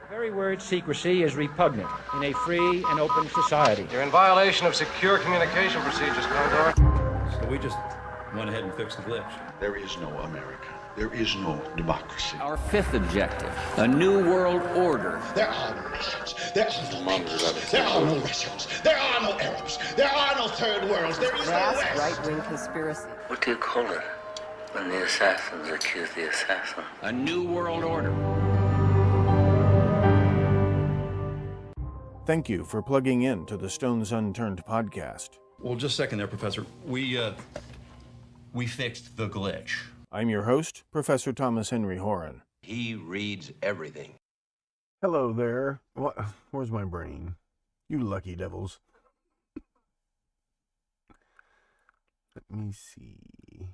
The very word secrecy is repugnant in a free and open society. You're in violation of secure communication procedures, Condor. So we just went ahead and fixed the glitch. There is no America. There is no democracy. Our fifth objective, a new world order. There are no nations. There are no peoples. There are no Russians. There are no Arabs. There are no third worlds. There is no West. Right-wing conspiracy. What do you call it when the assassins accuse the assassin? A new world order. Thank you for plugging in to the Stones Unturned podcast. Well, just a second there, Professor. We fixed the glitch. I'm your host, Professor Thomas Henry Horan. He reads everything. Hello there. Where's my brain? You lucky devils. Let me see.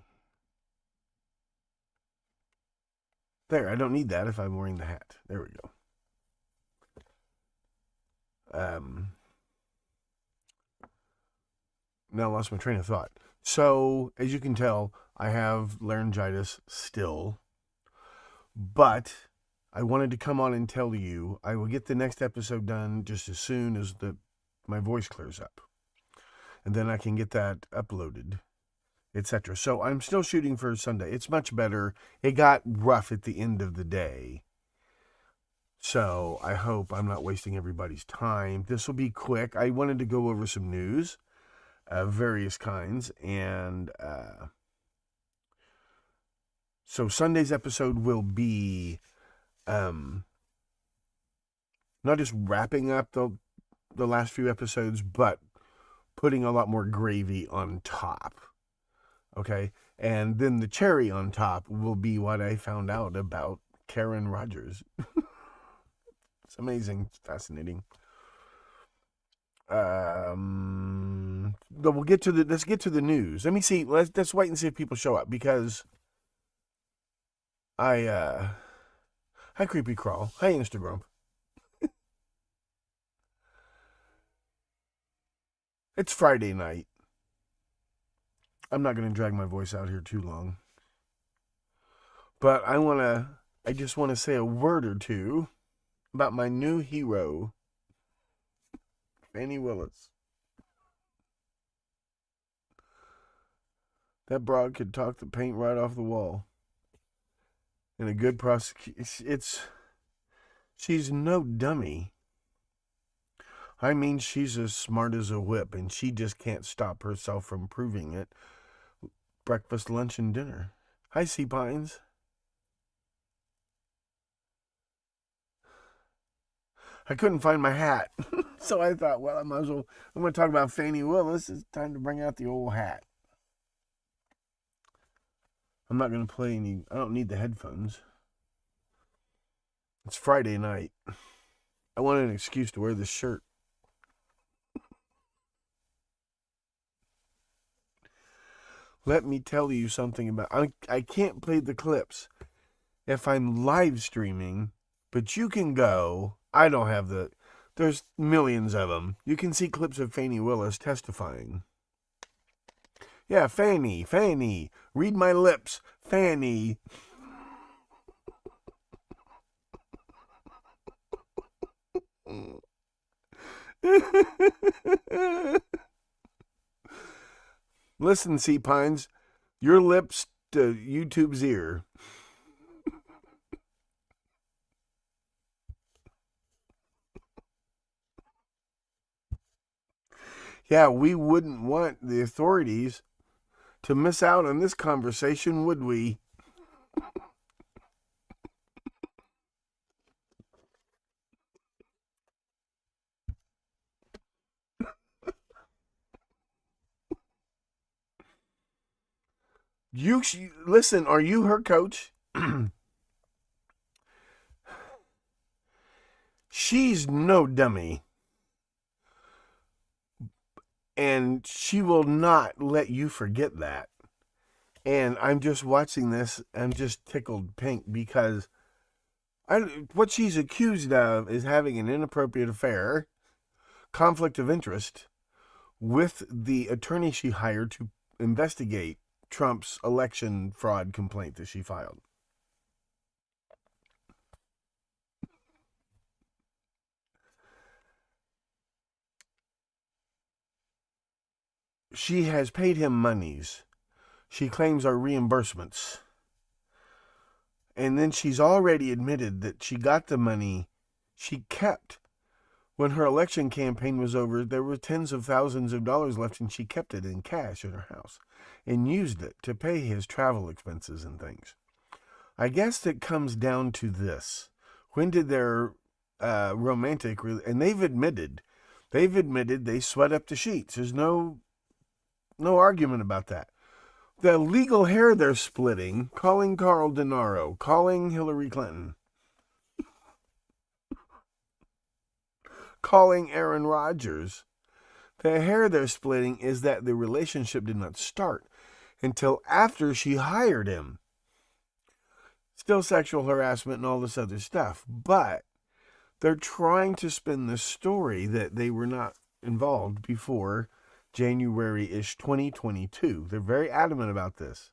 There, I don't need that if I'm wearing the hat. There we go. Now I lost my train of thought. So, as you can tell, I have laryngitis still, but I wanted to come on and tell you I will get the next episode done just as soon as my voice clears up, and then I can get that uploaded, etc. So I'm still shooting for Sunday. It's much better. It got rough at the end of the day. So I hope I'm not wasting everybody's time. This will be quick. I wanted to go over some news of various kinds. And so Sunday's episode will be not just wrapping up the last few episodes, but putting a lot more gravy on top. Okay? And then the cherry on top will be what I found out about Karen Rogers. It's amazing. It's fascinating. But let's get to the news. Let me see. Let's wait and see if people show up, because hi Creepy Crawl. Hi Instagram. It's Friday night. I'm not going to drag my voice out here too long. But I just want to say a word or two about my new hero, Fani Willis. That broad could talk the paint right off the wall. And a good prosecution. She's no dummy. I mean, she's as smart as a whip, and she just can't stop herself from proving it. Breakfast, lunch, and dinner. Hi, Sea Pines. I couldn't find my hat. So I thought, well, I'm going to talk about Fani Willis. It's time to bring out the old hat. I'm not going to play I don't need the headphones. It's Friday night. I wanted an excuse to wear this shirt. Let me tell you something about, I can't play the clips if I'm live streaming, but you can go. I don't have there's millions of them. You can see clips of Fani Willis testifying. Yeah, Fani, read my lips, Fani. Listen, Sea Pines, your lips to YouTube's ear. Yeah, we wouldn't want the authorities to miss out on this conversation, would we? Listen, are you her coach? She's no dummy. And she will not let you forget that. And I'm just watching this, I'm just tickled pink, because what she's accused of is having an inappropriate affair, conflict of interest, with the attorney she hired to investigate Trump's election fraud complaint that she filed. she has paid him monies. She claims are reimbursements. And then she's already admitted that she got the money she kept. When her election campaign was over, there were tens of thousands of dollars left, and she kept it in cash in her house and used it to pay his travel expenses and things. I guess it comes down to this. When did their romantic... and they've admitted they sweat up the sheets. There's no argument about that. The legal hair they're splitting, calling Carl DeNaro, calling Hillary Clinton, calling Aaron Rodgers, the hair they're splitting is that the relationship did not start until after she hired him. Still sexual harassment and all this other stuff, but they're trying to spin the story that they were not involved before January-ish 2022. They're very adamant about this.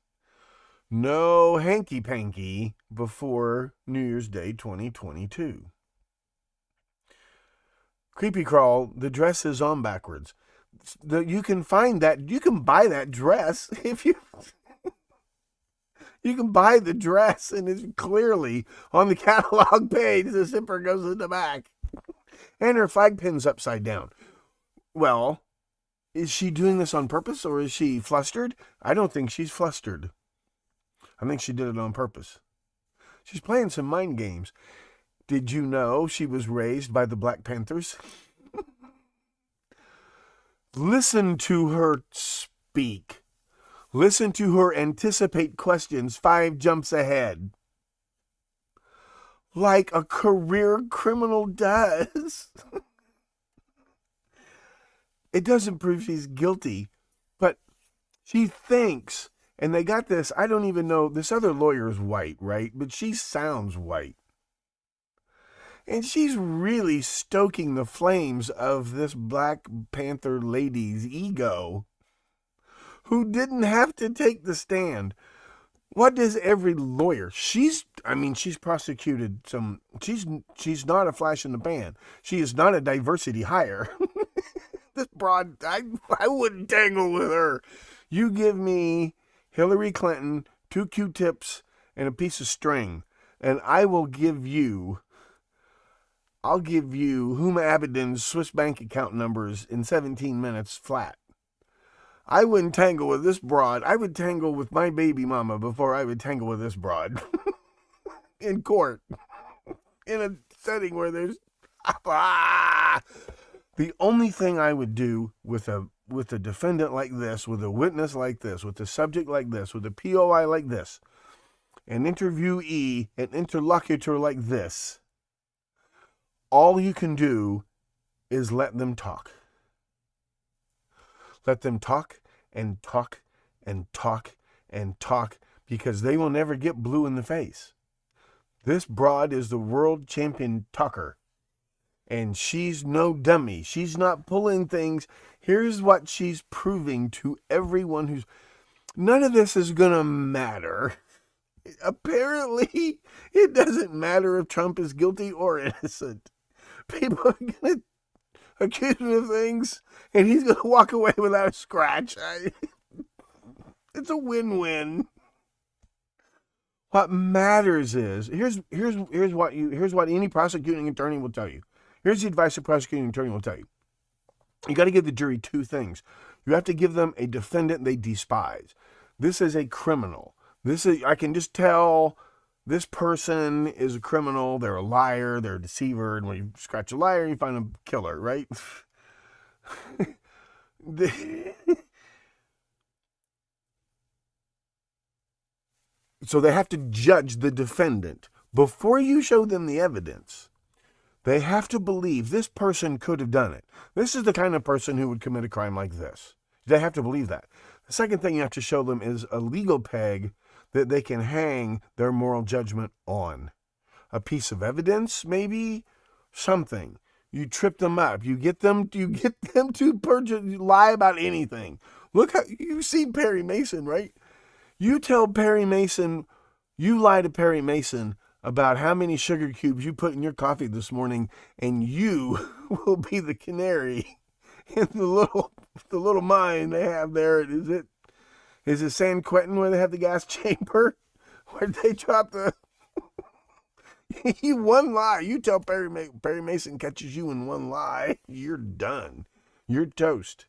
No hanky-panky before New Year's Day 2022. Creepy Crawl, the dress is on backwards. You can find that, you can buy that dress if you... You can buy the dress, and it's clearly on the catalog page. The zipper goes in the back. And her flag pin's upside down. Well, is she doing this on purpose, or is she flustered? I don't think she's flustered. I think she did it on purpose. She's playing some mind games. Did you know she was raised by the Black Panthers? Listen to her speak. Listen to her anticipate questions 5 jumps ahead. Like a career criminal does. It doesn't prove she's guilty, but she thinks, and they got this, I don't even know, this other lawyer is white, right? But she sounds white. And she's really stoking the flames of this Black Panther lady's ego, who didn't have to take the stand. What does every lawyer? She's prosecuted some. She's not a flash in the pan. She is not a diversity hire. This broad, I wouldn't tangle with her. You give me Hillary Clinton, 2 Q-tips, and a piece of string, and I will give you. I'll give you Huma Abedin's Swiss bank account numbers in 17 minutes flat. I wouldn't tangle with this broad. I would tangle with my baby mama before I would tangle with this broad. In court. In a setting where there's... The only thing I would do with a defendant like this, with a witness like this, with a subject like this, with a POI like this, an interviewee, an interlocutor like this, all you can do is let them talk. Let them talk and talk and talk and talk, because they will never get blue in the face. This broad is the world champion talker, and she's no dummy. She's not pulling things. Here's what she's proving to everyone who's... None of this is going to matter. Apparently, it doesn't matter if Trump is guilty or innocent. People are going to accuse him of things, and he's going to walk away without a scratch. It's a win-win. What matters is, here's what any prosecuting attorney will tell you. Here's the advice a prosecuting attorney will tell you. You got to give the jury 2 things. You have to give them a defendant they despise. This is a criminal. I can just tell this person is a criminal. They're a liar. They're a deceiver. And when you scratch a liar, you find a killer, right? So they have to judge the defendant. Before you show them the evidence, they have to believe this person could have done it. This is the kind of person who would commit a crime like this. They have to believe that. The second thing you have to show them is a legal peg that they can hang their moral judgment on. A piece of evidence, maybe? Something. You trip them up. You get them to lie about anything. Look how you've seen Perry Mason, right? You tell Perry Mason, you lie to Perry Mason about how many sugar cubes you put in your coffee this morning, and you will be the canary in the little mine they have there. Is it San Quentin where they have the gas chamber? Where they drop the you one lie. You tell Perry Mason catches you in one lie, you're done. You're toast.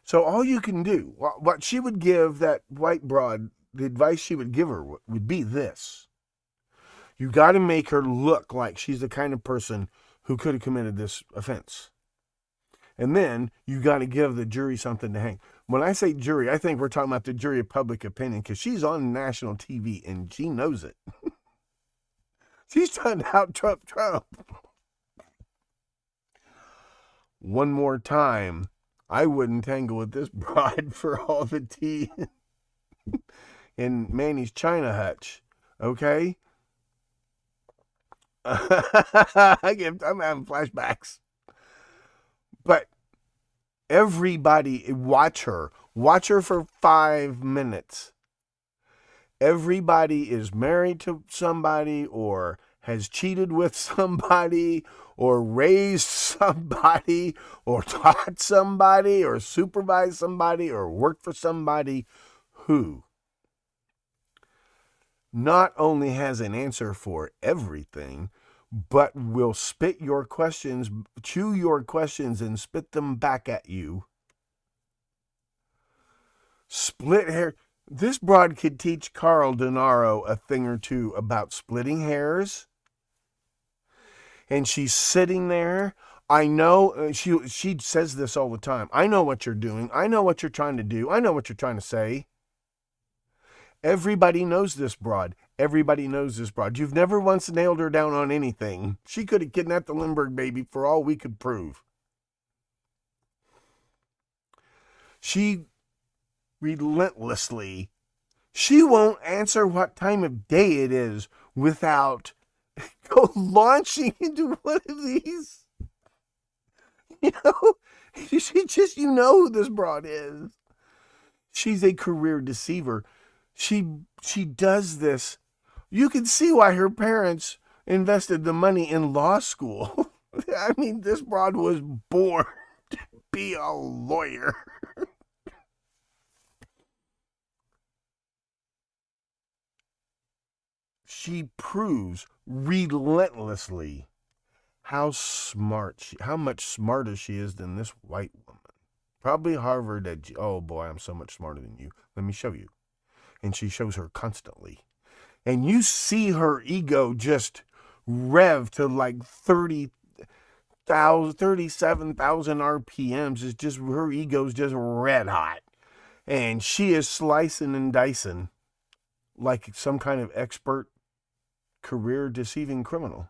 So all you can do, what she would give that white broad, the advice she would give her would be this. You got to make her look like she's the kind of person who could have committed this offense. And then you got to give the jury something to hang. When I say jury, I think we're talking about the jury of public opinion because she's on national TV and she knows it. She's trying to out Trump. One more time, I wouldn't tangle with this broad for all the tea in Manny's China hutch. Okay? I'm having flashbacks. But everybody, watch her. Watch her for 5 minutes. Everybody is married to somebody or has cheated with somebody or raised somebody or taught somebody or supervised somebody or worked for somebody who not only has an answer for everything, but will spit your questions, chew your questions and spit them back at you. Split hair. This broad could teach Carl Denaro a thing or two about splitting hairs. And she's sitting there. I know, she says this all the time. I know what you're doing. I know what you're trying to do. I know what you're trying to say. Everybody knows this broad. Everybody knows this broad. You've never once nailed her down on anything. She could have kidnapped the Lindbergh baby for all we could prove. She relentlessly, she won't answer what time of day it is without go launching into one of these. You know, she just, you know who this broad is. She's a career deceiver. She does this. You can see why her parents invested the money in law school. I mean, this broad was born to be a lawyer. She proves relentlessly how much smarter she is than this white woman. Probably Harvard. Oh boy, I'm so much smarter than you. Let me show you. And she shows her constantly. And you see her ego just rev to like 37,000 RPMs. It's just, her ego's just red hot. And she is slicing and dicing like some kind of expert career deceiving criminal.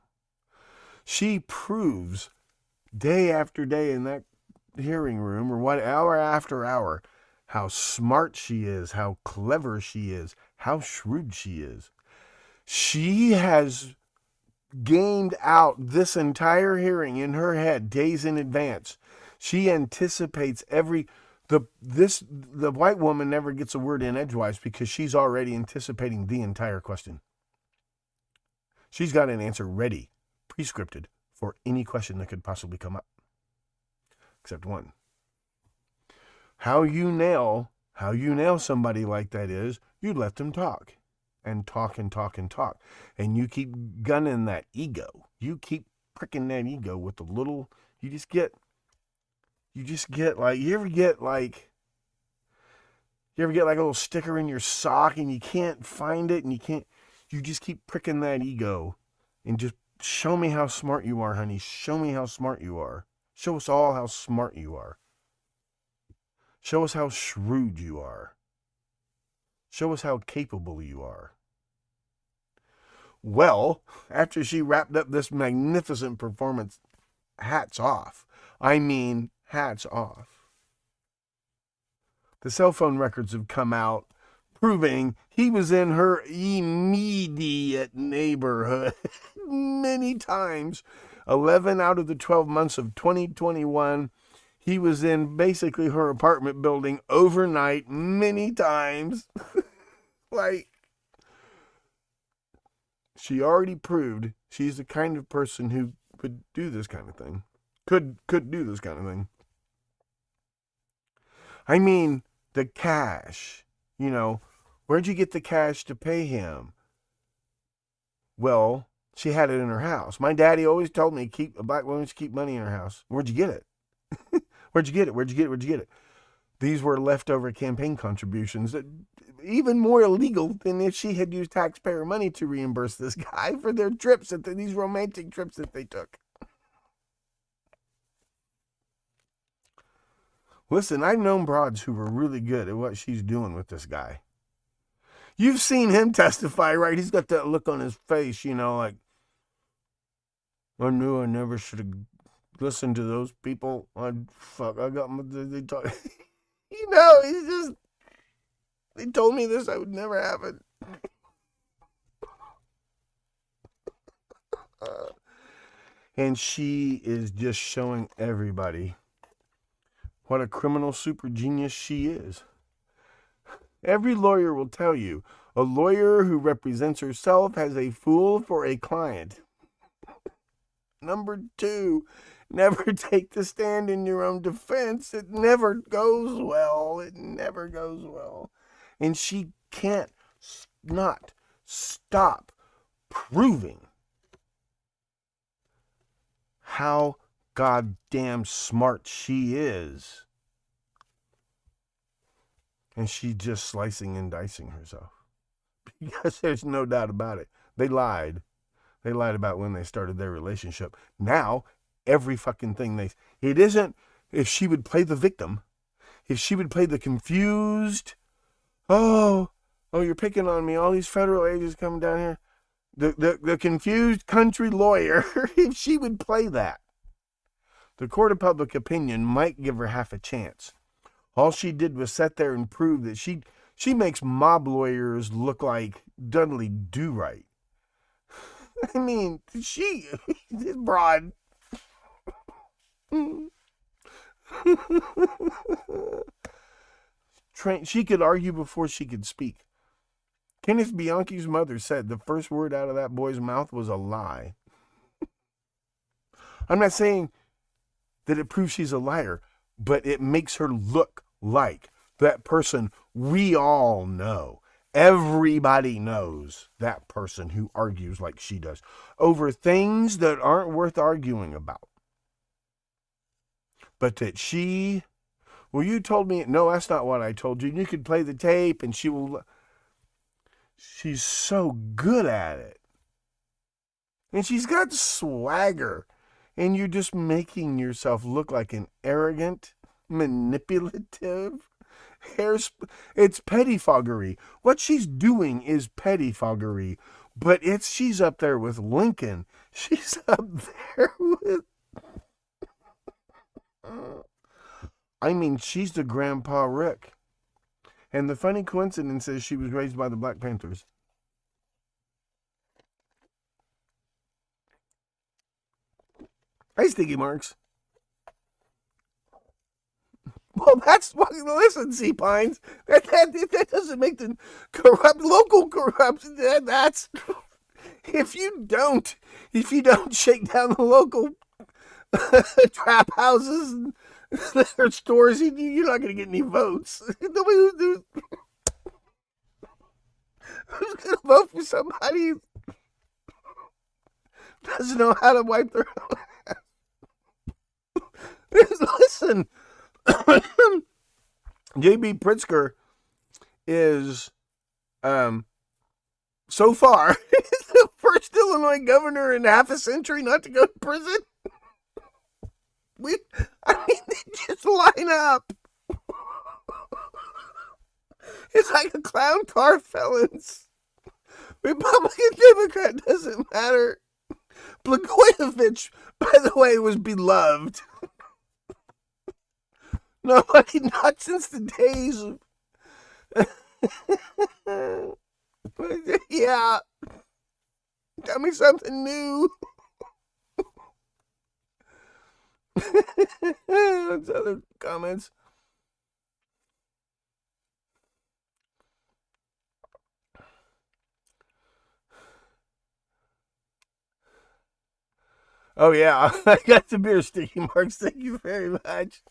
She proves day after day in that hearing room, or what, hour after hour, how smart she is, how clever she is, how shrewd she is. She has gamed out this entire hearing in her head days in advance. She anticipates the white woman never gets a word in edgewise because she's already anticipating the entire question. She's got an answer ready, prescripted for any question that could possibly come up. Except one. How you nail somebody like that is you let them talk and talk and talk and talk. And you keep gunning that ego. You keep pricking that ego with the little, you just get like, you ever get like a little sticker in your sock and you can't find it and you just keep pricking that ego and just show me how smart you are, honey. Show me how smart you are. Show us all how smart you are. Show us how shrewd you are. Show us how capable you are. Well, after she wrapped up this magnificent performance, hats off. I mean, hats off. The cell phone records have come out proving he was in her immediate neighborhood many times. 11 out of the 12 months of 2021, he was in basically her apartment building overnight many times. Like, she already proved she's the kind of person who would do this kind of thing. Could do this kind of thing. I mean, the cash. You know, where'd you get the cash to pay him? Well, she had it in her house. My daddy always told me, black women should keep money in her house. Where'd you get it? Where'd you get it? Where'd you get it? Where'd you get it? These were leftover campaign contributions that even more illegal than if she had used taxpayer money to reimburse this guy for their trips, these romantic trips that they took. Listen, I've known broads who were really good at what she's doing with this guy. You've seen him testify, right? He's got that look on his face, you know, like, I knew I never should have listened to those people. I got my, they talk. You know, he's just, they told me this, I would never happen. And she is just showing everybody what a criminal super genius she is. Every lawyer will tell you, a lawyer who represents herself has a fool for a client. Number 2, never take the stand in your own defense. It never goes well. It never goes well. And she can't not stop proving how goddamn smart she is. And she's just slicing and dicing herself. Because there's no doubt about it. They lied. They lied about when they started their relationship. Now, every fucking thing it isn't, if she would play the victim, if she would play the confused, oh, you're picking on me, all these federal agents coming down here, the confused country lawyer, if she would play that, the court of public opinion might give her half a chance. All she did was sit there and prove that she makes mob lawyers look like Dudley Do-Right. I mean, she is broad. She could argue before she could speak. Kenneth Bianchi's mother said the first word out of that boy's mouth was a lie. I'm not saying that it proves she's a liar, but it makes her look like that person we all know. Everybody knows that person who argues like she does over things that aren't worth arguing about. But that she, well, you told me, no, that's not what I told you. You could play the tape and she's so good at it. And she's got swagger. And you're just making yourself look like an arrogant, manipulative, it's pettifoggery. What she's doing is pettifoggery, but she's up there with Lincoln. She's up there with, I mean, she's the Grandpa Rick. And the funny coincidence is she was raised by the Black Panthers. Hey, Sticky Marks. Well, that's why, listen, Sea Pines, that doesn't make the local corrupt. That's, if you don't shake down the local trap houses and their stores, you're not going to get any votes. Who's going to vote for somebody who doesn't know how to wipe their own ass? Listen. J.B. Pritzker is, so far, the first Illinois governor in half a century not to go to prison. They just line up. It's like a clown car felons. Republican, Democrat, doesn't matter. Blagojevich, by the way, was beloved. Nobody, not since the days of... Yeah. Tell me something new. What's other comments? Oh, yeah. I got the beer, Sticky Marks. Thank you very much.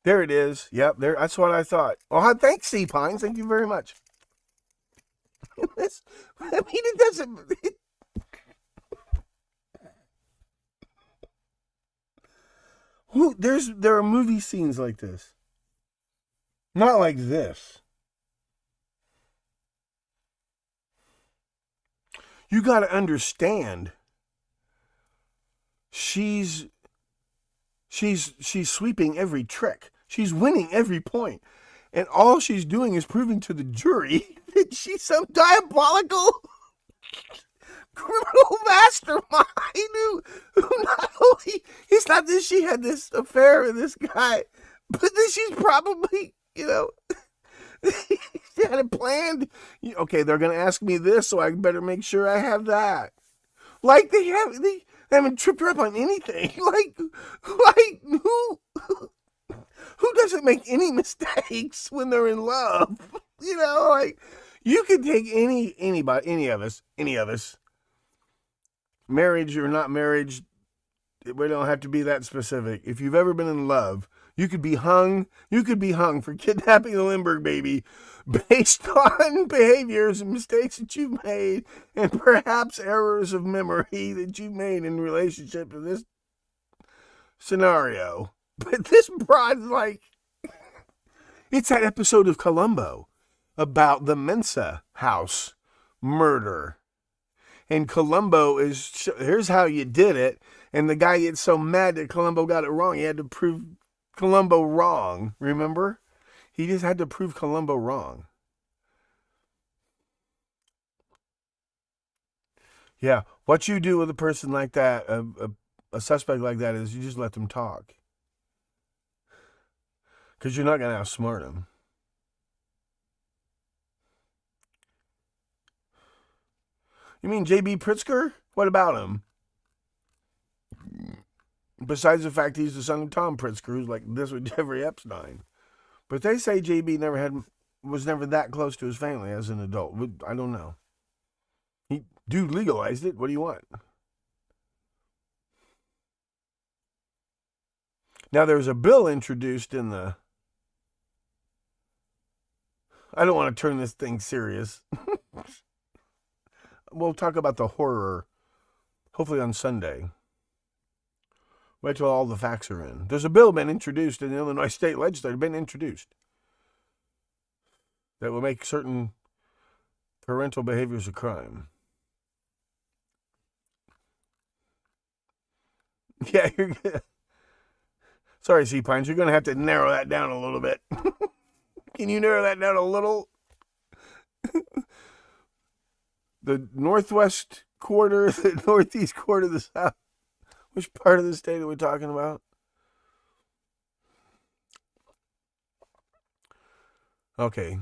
There it is. Yep, there. That's what I thought. Oh, thanks, C. Pines. Thank you very much. I mean, it doesn't... There are movie scenes like this. Not like this. You got to understand. She's sweeping every trick. She's winning every point. And all she's doing is proving to the jury that she's some diabolical criminal mastermind who not only, it's not that she had this affair with this guy, but that she's probably, she had it planned. Okay, they're going to ask me this, so I better make sure I have that. Like they haven't tripped her up on anything. Like who doesn't make any mistakes when they're in love? Like you could take anybody, any of us, marriage or not marriage, we don't have to be that specific. If you've ever been in love, you could be hung for kidnapping the Lindbergh baby based on behaviors and mistakes that you've made and perhaps errors of memory that you've made in relationship to this scenario. But this broad, like, it's that episode of Columbo about the Mensa house murder. And Columbo is, here's how you did it. And the guy gets so mad that Columbo got it wrong. He had to prove Columbo wrong. Remember? He just had to prove Columbo wrong. Yeah. What you do with a person like that, a suspect like that, is you just let them talk. Because you're not going to outsmart him. You mean J.B. Pritzker? What about him? Besides the fact he's the son of Tom Pritzker, who's like this with Jeffrey Epstein. But they say J.B. was never that close to his family as an adult. I don't know. Dude legalized it. What do you want? Now there's a bill introduced in the... I don't want to turn this thing serious. We'll talk about the horror, hopefully on Sunday. Wait till all the facts are in. There's a bill been introduced in the Illinois State Legislature, that will make certain parental behaviors a crime. Yeah, you're good. Sorry, C. Pines, you're going to have to narrow that down a little bit. Can you narrow that down a little? The northwest quarter, the northeast quarter, the south. Which part of the state are we talking about? Okay.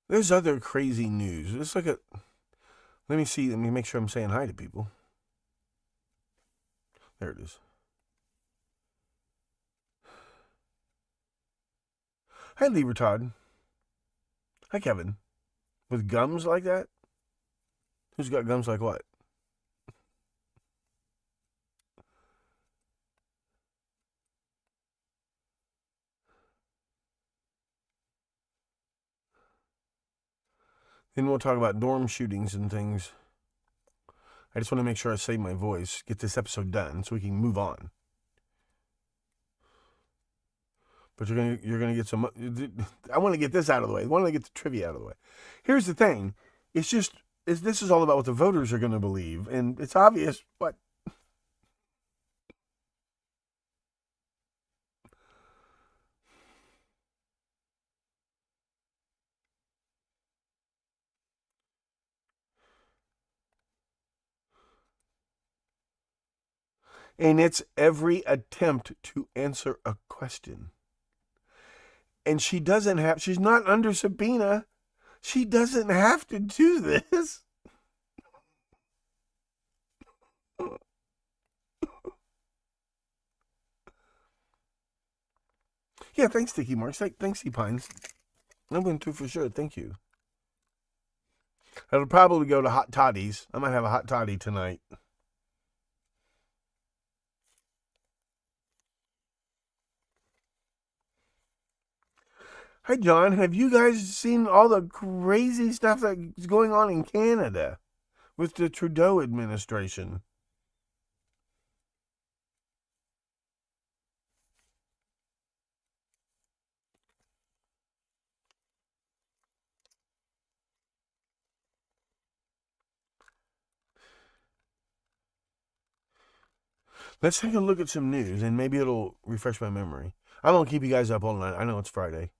There's other crazy news. Let's look at... Let me make sure I'm saying hi to people. There it is. Hi, Liebertod. Hi, Kevin. With gums like that? Who's got gums like what? Then we'll talk about dorm shootings and things. I just want to make sure I save my voice, get this episode done so we can move on. But you're gonna get some... I want to get this out of the way. I want to get the trivia out of the way. Here's the thing. This is all about what the voters are going to believe. And it's obvious what... And it's every attempt to answer a question. And she's not under subpoena. She doesn't have to do this. Yeah, thanks, Sticky Marks. Thanks, E-Pines. I went through for sure. Thank you. I'll probably go to Hot Toddies. I might have a Hot Toddy tonight. Hi, John. Have you guys seen all the crazy stuff that's going on in Canada with the Trudeau administration? Let's take a look at some news, and maybe it'll refresh my memory. I won't keep you guys up all night. I know it's Friday.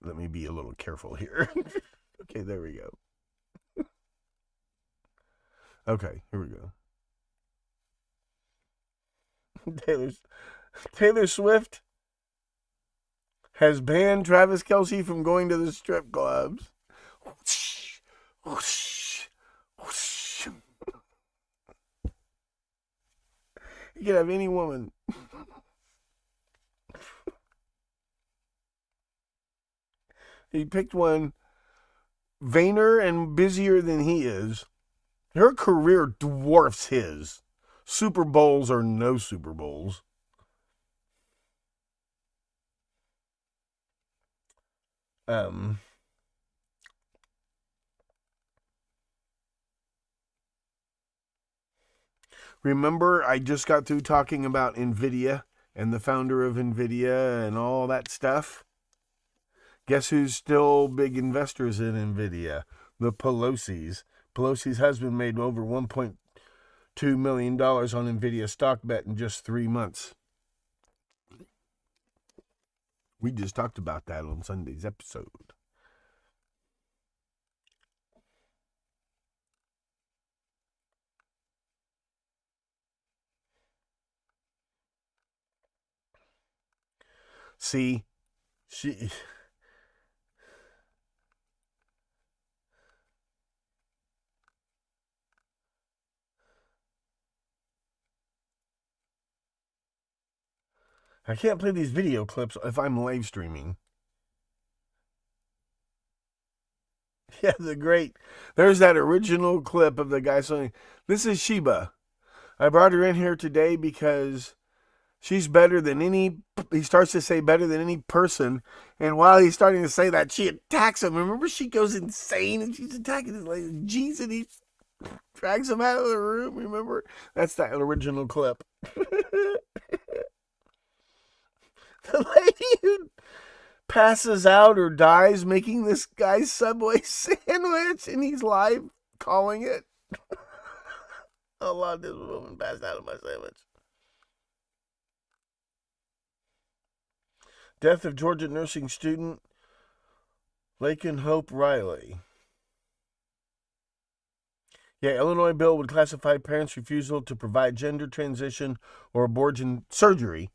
Let me be a little careful here. Okay, there we go. Okay, here we go. Taylor Swift has banned Travis Kelce from going to the strip clubs. You can have any woman. He picked one vainer and busier than he is. Her career dwarfs his. Super Bowls or no Super Bowls. Remember, I just got through talking about NVIDIA and the founder of NVIDIA and all that stuff? Guess who's still big investors in NVIDIA? The Pelosi's. Pelosi's husband made over $1.2 million on NVIDIA stock bet in just 3 months. We just talked about that on Sunday's episode. See, I can't play these video clips if I'm live streaming. Yeah, there's that original clip of the guy saying, "This is Sheba. I brought her in here today because she's better than any," he starts to say better than any person. And while he's starting to say that, she attacks him. Remember, she goes insane and she's attacking his like jeez, and he drags him out of the room. Remember? That's that original clip. The lady who passes out or dies making this guy's Subway sandwich, and he's live calling it. A lot of this woman passed out of my sandwich. Death of Georgia nursing student Laken Hope Riley. Yeah, Illinois bill would classify parents' refusal to provide gender transition or abortion surgery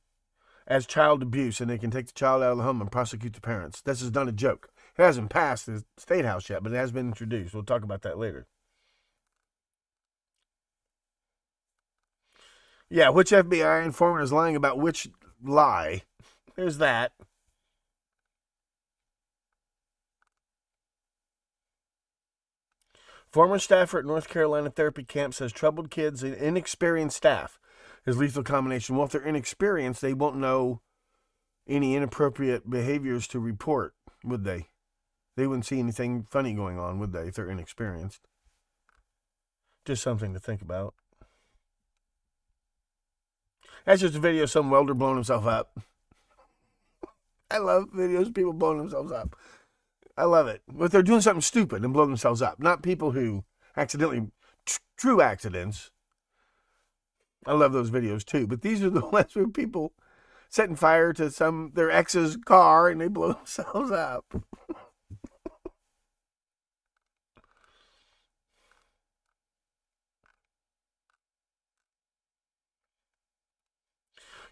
as child abuse, and they can take the child out of the home and prosecute the parents. This is not a joke. It hasn't passed the State House yet, but it has been introduced. We'll talk about that later. Yeah, which FBI informant is lying about which lie? There's that. Former staffer at North Carolina therapy camp says troubled kids and inexperienced staff is lethal combination. Well, if they're inexperienced, they won't know any inappropriate behaviors to report, would they? They wouldn't see anything funny going on, would they, if they're inexperienced? Just something to think about. That's just a video of some welder blowing himself up. I love videos of people blowing themselves up. I love it. But they're doing something stupid and blow themselves up. Not people who accidentally, true accidents. I love those videos too. But these are the ones where people setting fire to their ex's car and they blow themselves up.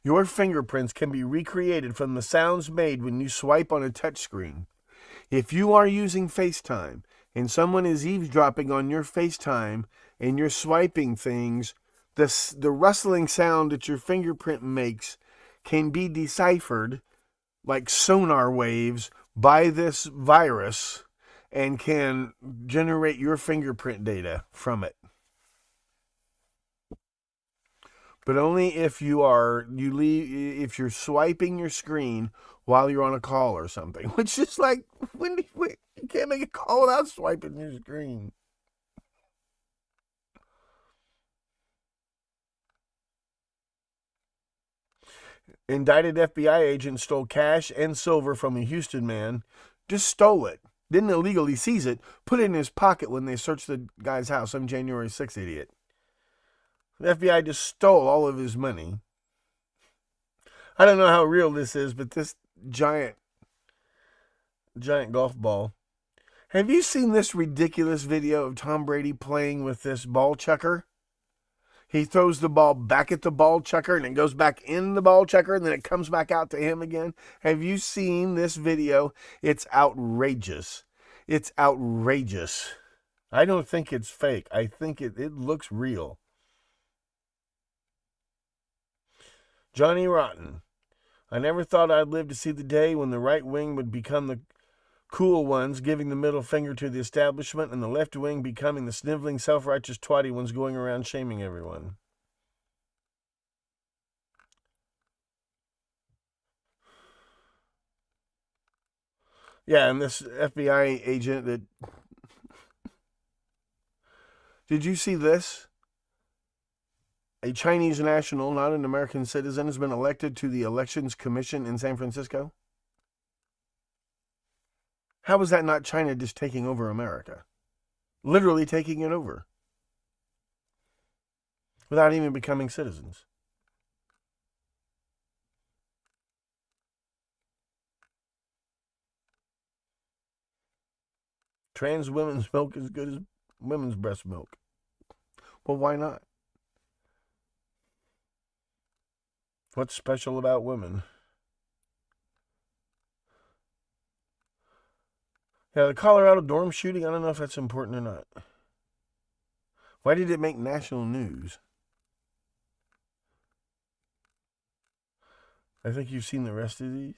Your fingerprints can be recreated from the sounds made when you swipe on a touchscreen. If you are using FaceTime and someone is eavesdropping on your FaceTime and you're swiping things, the rustling sound that your fingerprint makes can be deciphered like sonar waves by this virus, and can generate your fingerprint data from it. But only if if you're swiping your screen while you're on a call or something. Which is like, you can't make a call without swiping your screen. Indicted FBI agent stole cash and silver from a Houston man. Just stole it. Didn't illegally seize it. Put it in his pocket when they searched the guy's house. Some January 6th idiot. The FBI just stole all of his money. I don't know how real this is, but this giant golf ball. Have you seen this ridiculous video of Tom Brady playing with this ball chucker? He throws the ball back at the ball chucker and it goes back in the ball chucker and then it comes back out to him again. Have you seen this video? It's outrageous. It's outrageous. I don't think it's fake. I think it looks real. Johnny Rotten. I never thought I'd live to see the day when the right wing would become the cool ones, giving the middle finger to the establishment, and the left wing becoming the sniveling, self-righteous, twatty ones going around shaming everyone. Yeah, and this FBI agent that... Did you see this? A Chinese national, not an American citizen, has been elected to the Elections Commission in San Francisco. How is that not China just taking over America? Literally taking it over. Without even becoming citizens. Trans women's milk is as good as women's breast milk. Well, why not? What's special about women? Yeah, the Colorado dorm shooting, I don't know if that's important or not. Why did it make national news? I think you've seen the rest of these.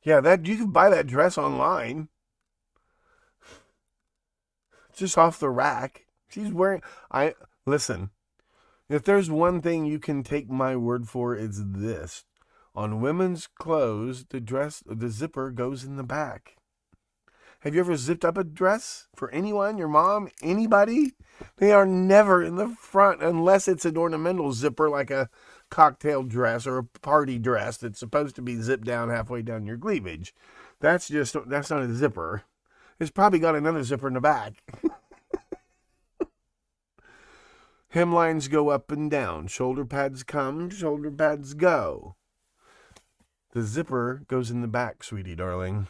Yeah, that you can buy that dress online. It's just off the rack. She's wearing... Listen, if there's one thing you can take my word for, it's this. On women's clothes, the zipper goes in the back. Have you ever zipped up a dress for anyone, your mom, anybody? They are never in the front unless it's an ornamental zipper like a cocktail dress or a party dress that's supposed to be zipped down halfway down your cleavage. That's not a zipper. It's probably got another zipper in the back. Hemlines go up and down. Shoulder pads come, shoulder pads go. The zipper goes in the back, sweetie darling.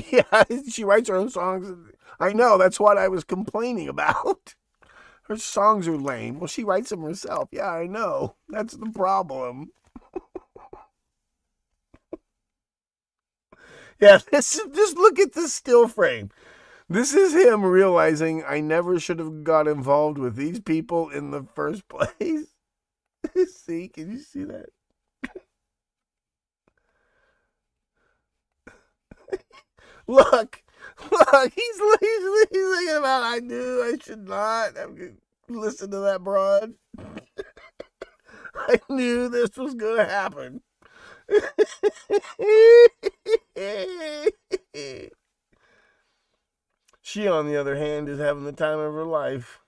Yeah, she writes her own songs. I know, that's what I was complaining about. Her songs are lame. Well, she writes them herself. Yeah, I know. That's the problem. Yeah, just look at this still frame. This is him realizing I never should have got involved with these people in the first place. See, can you see that? Look, he's thinking about I knew I should not have listened to that broad. I knew this was going to happen. She, on the other hand, is having the time of her life.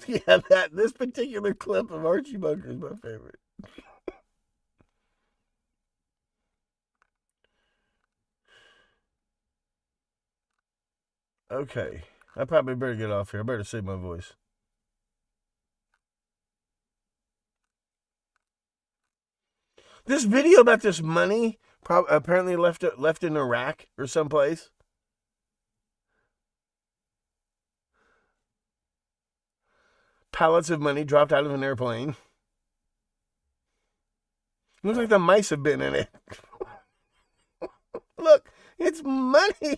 Yeah, this particular clip of Archie Bunker is my favorite. Okay, I probably better get off here. I better save my voice. This video about this money Apparently left in Iraq or someplace. Pallets of money dropped out of an airplane. Looks like the mice have been in it. Look, it's money.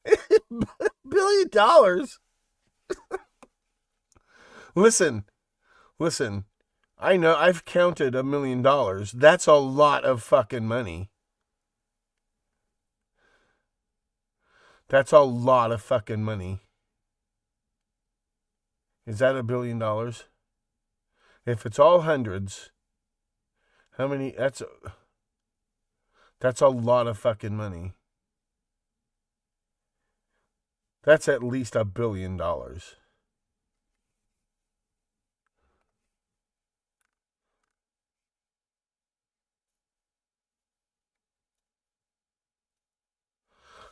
$1 billion. Listen. I know I've counted $1 million. That's a lot of fucking money. That's a lot of fucking money. Is that $1 billion? If it's all hundreds, how many? That's a lot of fucking money. That's at least $1 billion.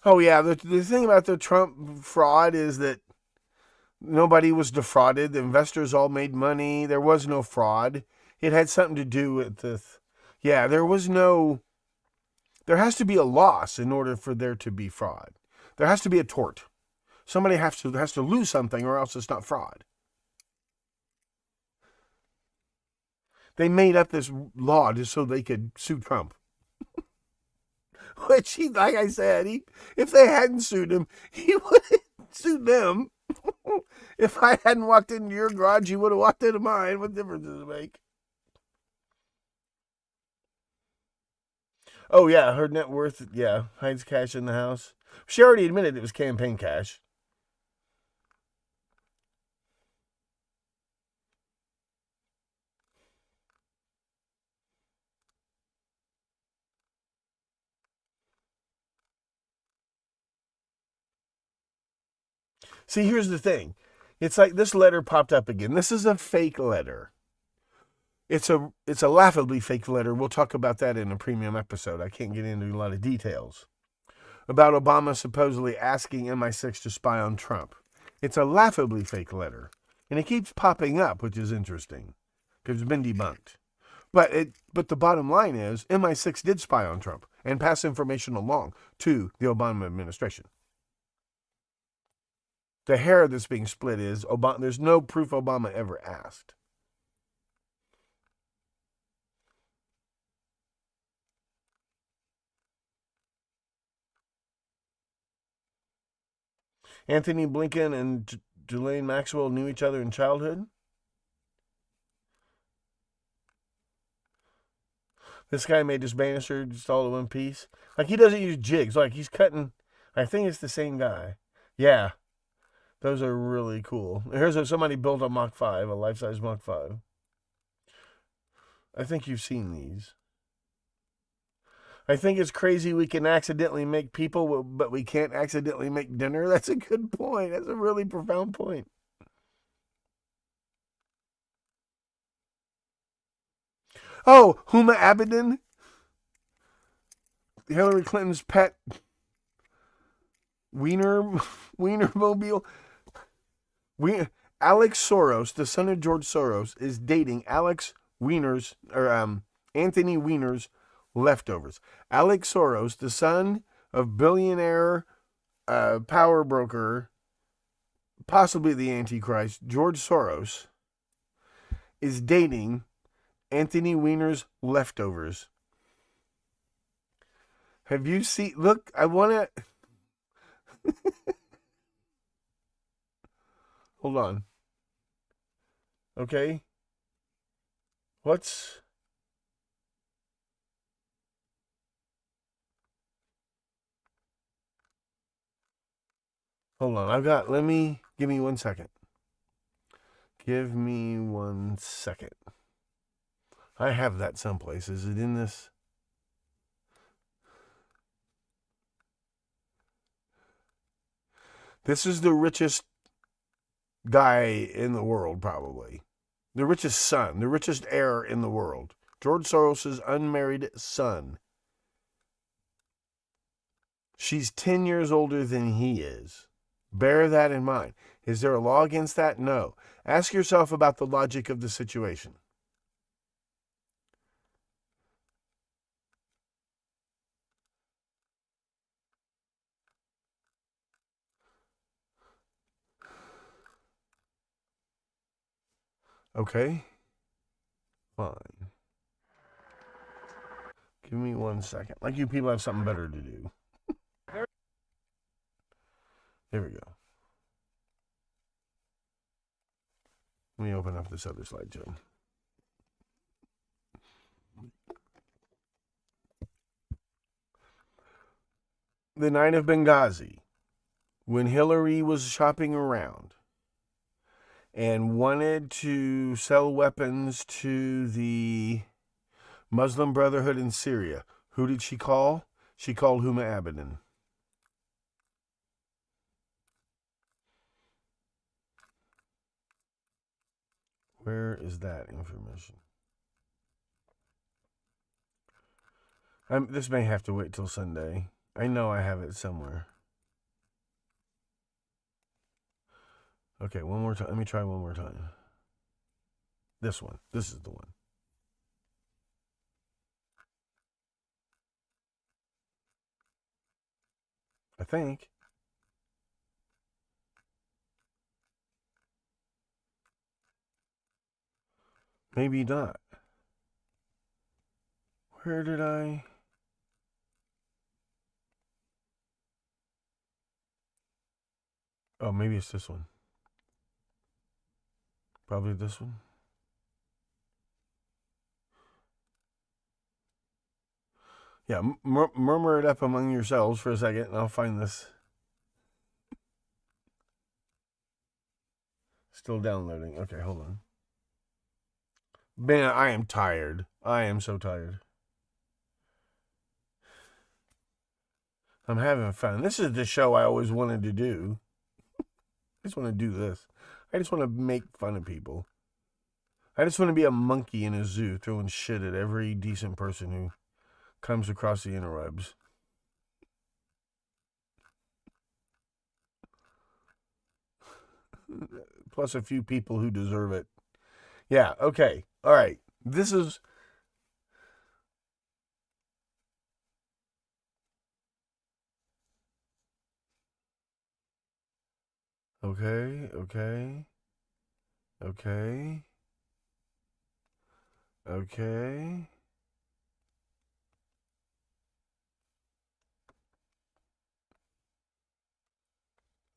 Oh yeah, the thing about the Trump fraud is that nobody was defrauded. The investors all made money. There was no fraud. It had something to do with the... Yeah, there has to be a loss in order for there to be fraud. There has to be a tort. Somebody has to lose something or else it's not fraud. They made up this law just so they could sue Trump. Which, like I said, if they hadn't sued him, he would have sued them. If I hadn't walked into your garage, you would have walked into mine. What difference does it make? Oh, yeah, her net worth, hides cash in the house. She already admitted it was campaign cash. See, here's the thing. It's like this letter popped up again. This is a fake letter. It's a laughably fake letter. We'll talk about that in a premium episode. I can't get into a lot of details. About Obama supposedly asking MI6 to spy on Trump. It's a laughably fake letter. And it keeps popping up, which is interesting. Because it's been debunked. But the bottom line is, MI6 did spy on Trump and pass information along to the Obama administration. The hair that's being split is, there's no proof Obama ever asked. Anthony Blinken and Ghislaine Maxwell knew each other in childhood. This guy made this banister just all in one piece. Like, he doesn't use jigs. Like, he's cutting. I think it's the same guy. Yeah. Those are really cool. Here's somebody built a Mach 5, a life-size Mach 5. I think you've seen these. I think it's crazy we can accidentally make people, but we can't accidentally make dinner. That's a good point. That's a really profound point. Oh, Huma Abedin, Hillary Clinton's pet Wienermobile. Alex Soros, the son of George Soros, is dating Anthony Weiner's leftovers. Alex Soros, the son of billionaire power broker, possibly the Antichrist, George Soros, is dating Anthony Weiner's leftovers. Have you seen... Look, I want to... Hold on. Okay. Hold on. Give me 1 second. Give me 1 second. I have that someplace. Is it in this? This is the richest guy in the world, probably. The richest son, the richest heir in the world. George Soros' unmarried son. She's 10 years older than he is. Bear that in mind. Is there a law against that? No. Ask yourself about the logic of the situation. Okay. Fine. Give me 1 second. Like you people have something better to do. Here we go. Let me open up this other slideshow. The night of Benghazi, when Hillary was shopping around and wanted to sell weapons to the Muslim Brotherhood in Syria, who did she call? She called Huma Abedin. Where is that information? This may have to wait till Sunday. I know I have it somewhere. Okay, one more time. Let me try one more time. This one. This is the one. I think. Maybe not. Where did I... Oh, maybe it's this one. Probably this one. Yeah, murmur it up among yourselves for a second, and I'll find this. Still downloading. Okay, hold on. Man, I am tired. I am so tired. I'm having fun. This is the show I always wanted to do. I just want to do this. I just want to make fun of people. I just want to be a monkey in a zoo throwing shit at every decent person who comes across the interwebs. Plus a few people who deserve it. Yeah, okay. All right. This is... Okay.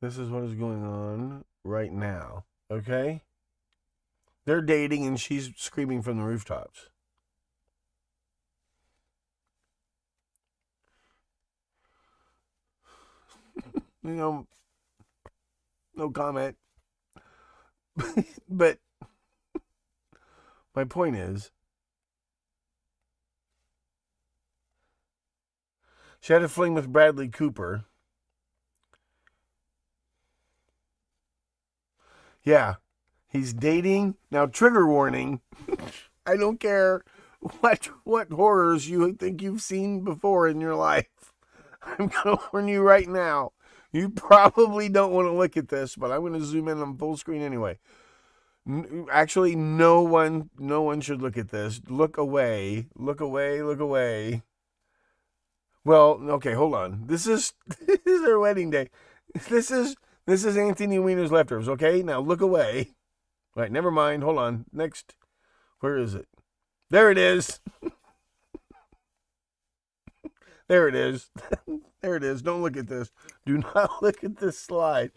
This is what is going on right now. Okay? They're dating and she's screaming from the rooftops. No comment. But my point is, she had a fling with Bradley Cooper. Yeah, he's dating. Now, trigger warning. I don't care what horrors you think you've seen before in your life. I'm going to warn you right now. You probably don't want to look at this, but I'm going to zoom in on full screen anyway. Actually, no one should look at this. Look away. Look away. Well, okay, hold on. This is their wedding day. This is Anthony Weiner's leftovers, okay? Now look away. Right, never mind. Hold on. Next. Where is it? There it is. There it is. There it is. Don't look at this. Do not look at this slide.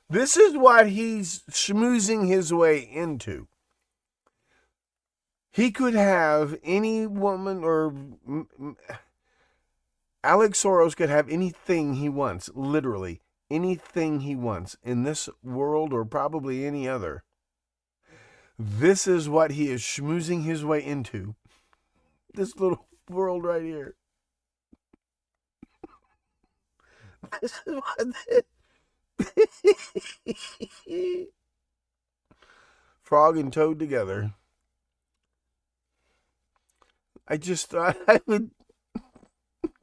This is what he's schmoozing his way into. He could have any woman, or Alex Soros could have anything he wants, literally anything he wants in this world or probably any other. This is what he is schmoozing his way into. This little world right here. This is what Frog and Toad together. I just thought I would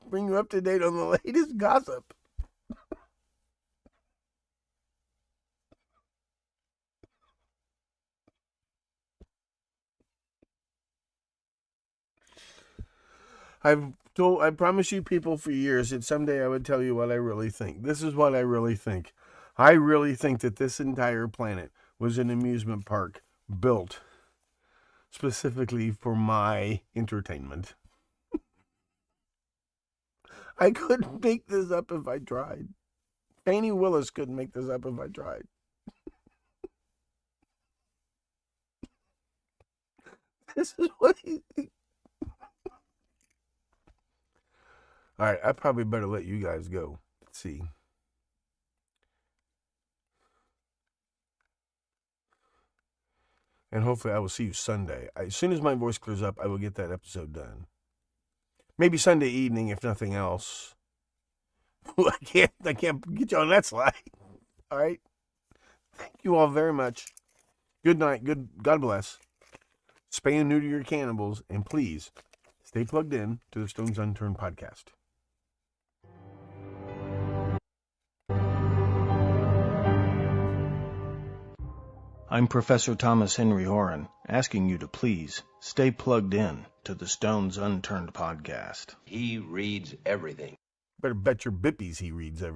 bring you up to date on the latest gossip. I promise you people for years that someday I would tell you what I really think. This is what I really think. I really think that this entire planet was an amusement park built specifically for my entertainment. I couldn't make this up if I tried. Fani Willis couldn't make this up if I tried. This is what he... All right, I probably better let you guys go. Let's see. And hopefully I will see you Sunday. As soon as my voice clears up, I will get that episode done. Maybe Sunday evening, if nothing else. I can't get you on that slide. All right. Thank you all very much. Good night. God bless. Spay and neuter your cannibals, and please stay plugged in to the Stones Unturned podcast. I'm Professor Thomas Henry Horan, asking you to please stay plugged in to the Stones Unturned podcast. He reads everything. Better bet your bippies he reads everything.